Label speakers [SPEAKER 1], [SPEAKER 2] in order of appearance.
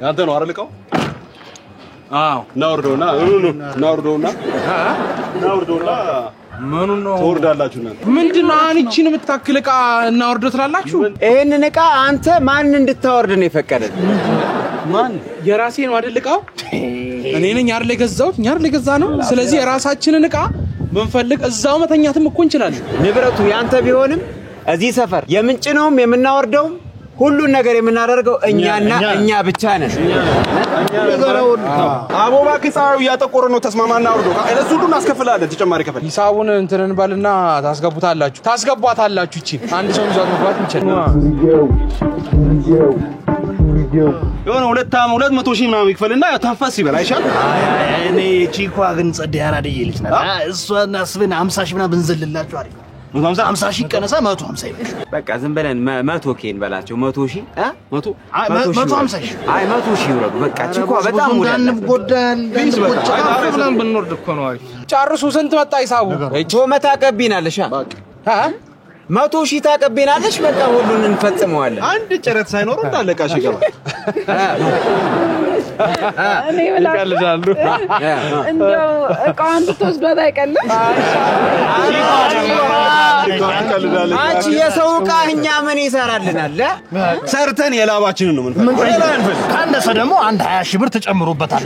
[SPEAKER 1] ያንተ ነው አይደል እቃው?
[SPEAKER 2] አዎ
[SPEAKER 1] ናውርዶና
[SPEAKER 2] ምኑ ነው
[SPEAKER 1] ወርዳላችሁ እናንተ
[SPEAKER 2] ምንድነው አንቺን የምታክል እቃ እናወርዶ ትላላችሁ?
[SPEAKER 3] ይሄንን እቃ አንተ ማን እንድታወርድ ነው የፈቀደል?
[SPEAKER 2] ማን የራሴ ነው አይደል እቃው? እኔ ነኝ አይደል የገዛሁት? እኛ አይደል የገዛነው? ስለዚህ የራሳችንን እቃ ብንፈልግ እዛው መተኛትም እኮ እንችላለን።
[SPEAKER 3] ንብረቱ ያንተ ቢሆንም እዚህ ሰፈር የምንጭነውም የምናወርደውም ሁሉን ነገር የምናደርገው እኛና እኛ ብቻ ነን።
[SPEAKER 1] አቦባ ከጻው ያጠቆረ ነው ተስማማና አውርዶ እነሱ ሁሉ እናስከፍላለን ተጨማሪ ከፈል
[SPEAKER 2] ሂሳቡን እንትንን ባልና ታስገቡታላችሁ እቺ አንድ ሰው ይዟት መግባት ይችላል።
[SPEAKER 1] የሆነ 200 ሺህ ምናምን ይክፈልና ታፋስ ይበል አይሻል?
[SPEAKER 4] እኔ ቺኳ ግን ጸደ ያራደየ ልጅ ናት። እሷና አስበን 50 ሺህ ምናምን ብንዘልላችሁ አሪፍ 50 ሺህ ቀነሳ 150 ይበል።
[SPEAKER 3] በቃ ዝም ብለን 100 ኬን በላቸው 100 ሺህ
[SPEAKER 4] 150 ሺህ
[SPEAKER 3] አይ 100 ሺህ ይውረዱ። በቃ ቺኳ በጣም
[SPEAKER 4] ጎዳን
[SPEAKER 2] ብለን ብንወርድ እኮ ነው አሪፍ። ጨርሱ ስንት መጣ ሂሳቡ?
[SPEAKER 3] ቶመታ ቀቢናለሽ 100 ሺህ ታቀቢናለሽ። በቃ ሁሉን እንፈጽመዋለን።
[SPEAKER 1] አንድ ጨረት ሳይኖር እንዳለቃሽ ይገባ
[SPEAKER 5] እኔ ይቀልዳሉ እንደው እቃውን ተወስዷት አይቀልም።
[SPEAKER 3] አንቺ የሰው እቃ እኛ ምን ይሰራልናል?
[SPEAKER 1] ሰርተን የላባችንን ነው ምን
[SPEAKER 4] ካንደሰ ደግሞ አንድ 20 ሺህ ብር ተጨምሮበታል።